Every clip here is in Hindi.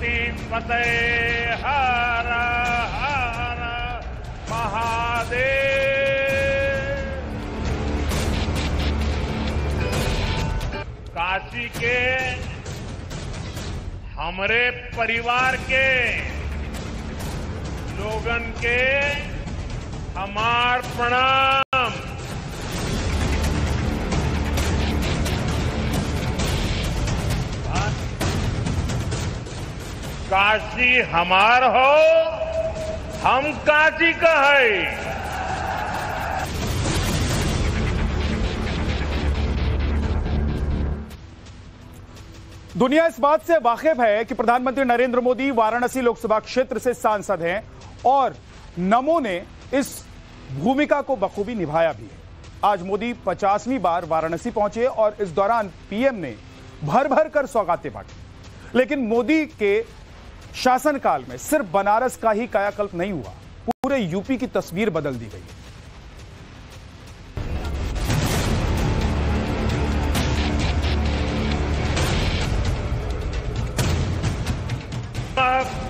पार्वती पते हर हर महादेव। काशी के हमारे परिवार के लोगन के हमार प्रणाम। काशी हमार हो, हम काशी का है। दुनिया इस बात से वाकिफ है कि प्रधानमंत्री नरेंद्र मोदी वाराणसी लोकसभा क्षेत्र से सांसद हैं और नमो ने इस भूमिका को बखूबी निभाया भी है। आज मोदी 50वीं बार वाराणसी पहुंचे और इस दौरान पीएम ने भर भर कर सौगातें बांटी। लेकिन मोदी के शासनकाल में सिर्फ बनारस का ही कायाकल्प नहीं हुआ, पूरे यूपी की तस्वीर बदल दी गई।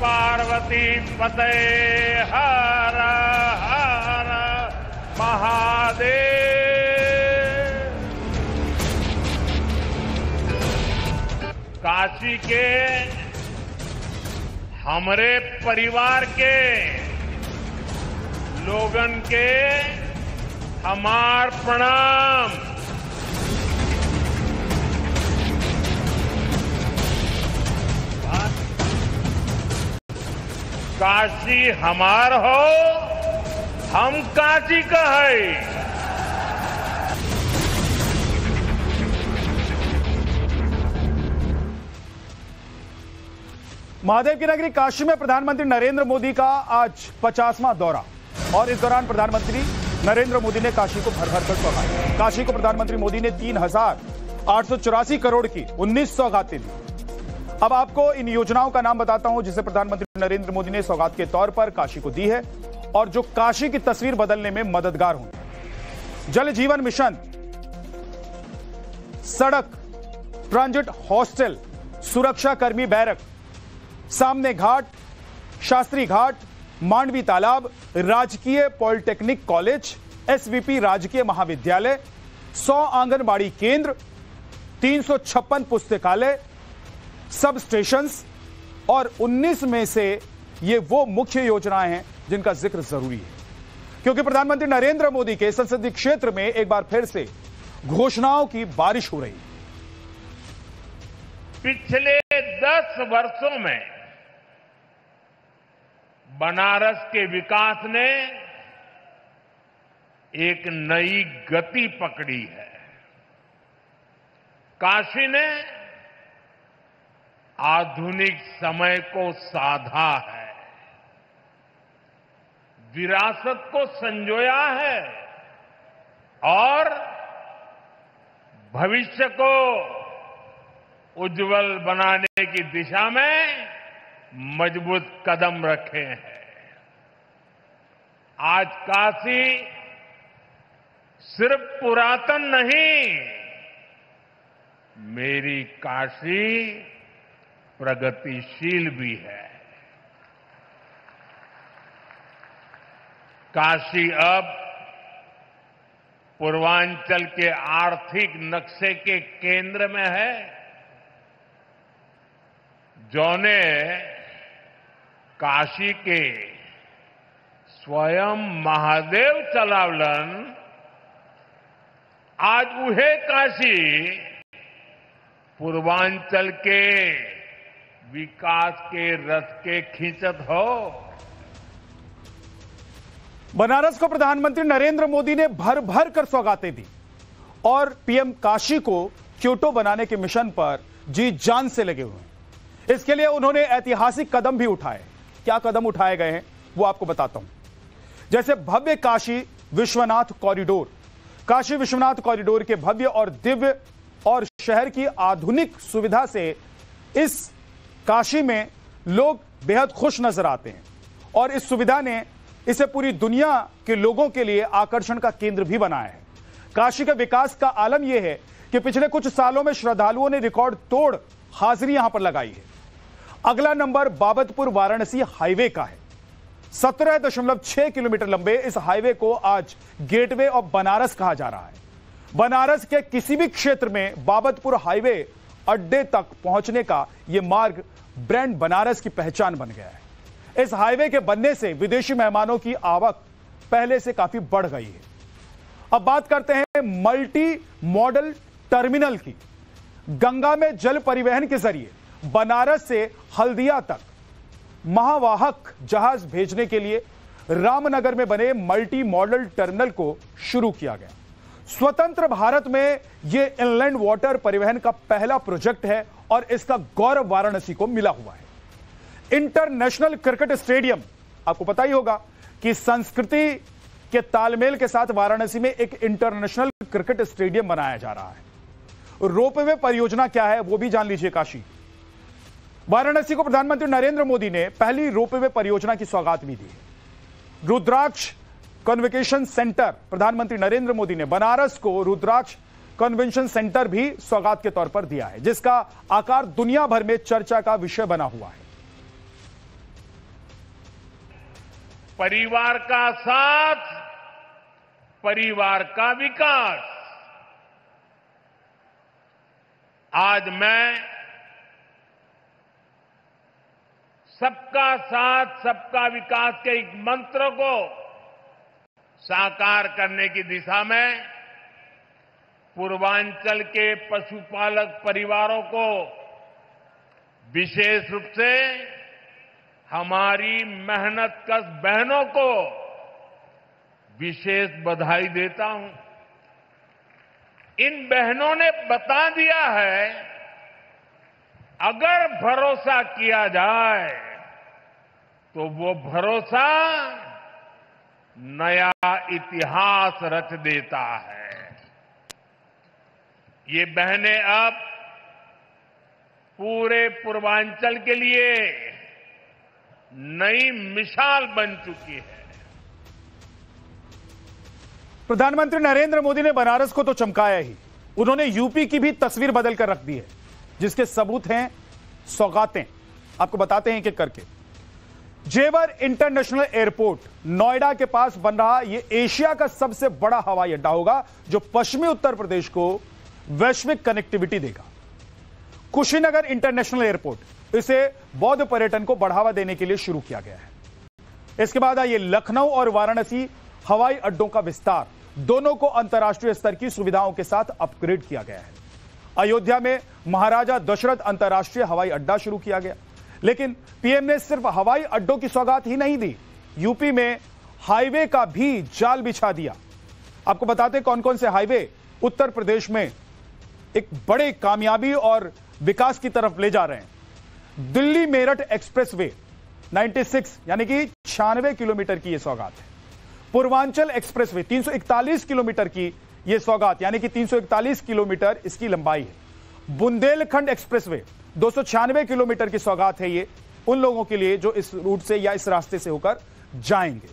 पार्वती पते हर हर महादेव। काशी के हमारे परिवार के लोगन के हमार प्रणाम। काशी हमार हो, हम काशी का है। महादेव की नगरी काशी में प्रधानमंत्री नरेंद्र मोदी का आज 50वां दौरा और इस दौरान प्रधानमंत्री नरेंद्र मोदी ने काशी को भर भर कर सौगातें। काशी को प्रधानमंत्री मोदी ने 3,884 करोड़ की 19 सौगातें दी। अब आपको इन योजनाओं का नाम बताता हूं जिसे प्रधानमंत्री नरेंद्र मोदी ने सौगात के तौर पर काशी को दी है और जो काशी की तस्वीर बदलने में मददगार होंगे। जल जीवन मिशन, सड़क, ट्रांजिट हॉस्टल, सुरक्षा कर्मी बैरक, सामने घाट, शास्त्री घाट, मांडवी तालाब, राजकीय पॉलिटेक्निक कॉलेज, एसवीपी राजकीय महाविद्यालय, 100 आंगनबाड़ी केंद्र, 356 पुस्तकालय, सब स्टेशंस और 19 में से ये वो मुख्य योजनाएं हैं जिनका जिक्र जरूरी है क्योंकि प्रधानमंत्री नरेंद्र मोदी के संसदीय क्षेत्र में एक बार फिर से घोषणाओं की बारिश हो रही है। पिछले 10 वर्षों में बनारस के विकास ने एक नई गति पकड़ी है। काशी ने आधुनिक समय को साधा है, विरासत को संजोया है और भविष्य को उज्जवल बनाने की दिशा में मजबूत कदम रखे हैं। आज काशी सिर्फ पुरातन नहीं, मेरी काशी प्रगतिशील भी है। काशी अब पूर्वांचल के आर्थिक नक्शे के केंद्र में है, जोने काशी के स्वयं महादेव चलावलन। आज उहे काशी पूर्वांचल के विकास के रथ के खींचत हो। बनारस को प्रधानमंत्री नरेंद्र मोदी ने भर भर कर सौगातें दी और पीएम काशी को क्योटो बनाने के मिशन पर जी जान से लगे हुए हैं। इसके लिए उन्होंने ऐतिहासिक कदम भी उठाए। क्या कदम उठाए गए हैं वो आपको बताता हूं। जैसे भव्य काशी विश्वनाथ कॉरिडोर। काशी विश्वनाथ कॉरिडोर के भव्य और दिव्य और शहर की आधुनिक सुविधा से इस काशी में लोग बेहद खुश नजर आते हैं और इस सुविधा ने इसे पूरी दुनिया के लोगों के लिए आकर्षण का केंद्र भी बनाया है। काशी के विकास का आलम यह है कि पिछले कुछ सालों में श्रद्धालुओं ने रिकॉर्ड तोड़ हाजिरी यहां पर लगाई है। अगला नंबर बाबतपुर वाराणसी हाईवे का है। 17.6 किलोमीटर लंबे इस हाईवे को आज गेटवे ऑफ बनारस कहा जा रहा है। बनारस के किसी भी क्षेत्र में बाबतपुर हाईवे अड्डे तक पहुंचने का यह मार्ग ब्रांड बनारस की पहचान बन गया है। इस हाईवे के बनने से विदेशी मेहमानों की आवक पहले से काफी बढ़ गई है। अब बात करते हैं मल्टी मॉडल टर्मिनल की। गंगा में जल परिवहन के जरिए बनारस से हल्दिया तक महावाहक जहाज भेजने के लिए रामनगर में बने मल्टी मॉडल टर्मिनल को शुरू किया गया। स्वतंत्र भारत में यह इनलैंड वाटर परिवहन का पहला प्रोजेक्ट है और इसका गौरव वाराणसी को मिला हुआ है। इंटरनेशनल क्रिकेट स्टेडियम, आपको पता ही होगा कि संस्कृति के तालमेल के साथ वाराणसी में एक इंटरनेशनल क्रिकेट स्टेडियम बनाया जा रहा है। रोपवे परियोजना क्या है वो भी जान लीजिए। काशी वाराणसी को प्रधानमंत्री नरेंद्र मोदी ने पहली रोपवे परियोजना की सौगात भी दी। रुद्राक्ष कन्वेंशन सेंटर, प्रधानमंत्री नरेंद्र मोदी ने बनारस को रुद्राक्ष कन्वेंशन सेंटर भी सौगात के तौर पर दिया है, जिसका आकार दुनिया भर में चर्चा का विषय बना हुआ है। परिवार का साथ, परिवार का विकास। आज मैं सबका साथ सबका विकास के एक मंत्र को साकार करने की दिशा में पूर्वांचल के पशुपालक परिवारों को, विशेष रूप से हमारी मेहनतकश बहनों को विशेष बधाई देता हूं। इन बहनों ने बता दिया है, अगर भरोसा किया जाए तो वो भरोसा नया इतिहास रच देता है। ये बहनें अब पूरे पूर्वांचल के लिए नई मिसाल बन चुकी है। प्रधानमंत्री नरेंद्र मोदी ने बनारस को तो चमकाया ही, उन्होंने यूपी की भी तस्वीर बदल कर रख दी है, जिसके सबूत हैं सौगातें। आपको बताते हैं एक एक करके। जेवर इंटरनेशनल एयरपोर्ट नोएडा के पास बन रहा यह एशिया का सबसे बड़ा हवाई अड्डा होगा, जो पश्चिमी उत्तर प्रदेश को वैश्विक कनेक्टिविटी देगा। कुशीनगर इंटरनेशनल एयरपोर्ट, इसे बौद्ध पर्यटन को बढ़ावा देने के लिए शुरू किया गया है। इसके बाद आइए लखनऊ और वाराणसी हवाई अड्डों का विस्तार, दोनों को अंतर्राष्ट्रीय स्तर की सुविधाओं के साथ अपग्रेड किया गया है। अयोध्या में महाराजा दशरथ अंतर्राष्ट्रीय हवाई अड्डा शुरू किया गया। लेकिन पीएम ने सिर्फ हवाई अड्डों की सौगात ही नहीं दी, यूपी में हाईवे का भी जाल बिछा दिया। आपको बताते कौन कौन से हाईवे उत्तर प्रदेश में एक बड़े कामयाबी और विकास की तरफ ले जा रहे हैं। दिल्ली मेरठ एक्सप्रेसवे 96 यानी कि 96 किलोमीटर की यह सौगात है। पूर्वांचल एक्सप्रेसवे 341 किलोमीटर की यह सौगात, यानी कि 341 किलोमीटर इसकी लंबाई है। बुंदेलखंड एक्सप्रेसवे 296 किलोमीटर की सौगात है ये उन लोगों के लिए जो इस रूट से या इस रास्ते से होकर जाएंगे।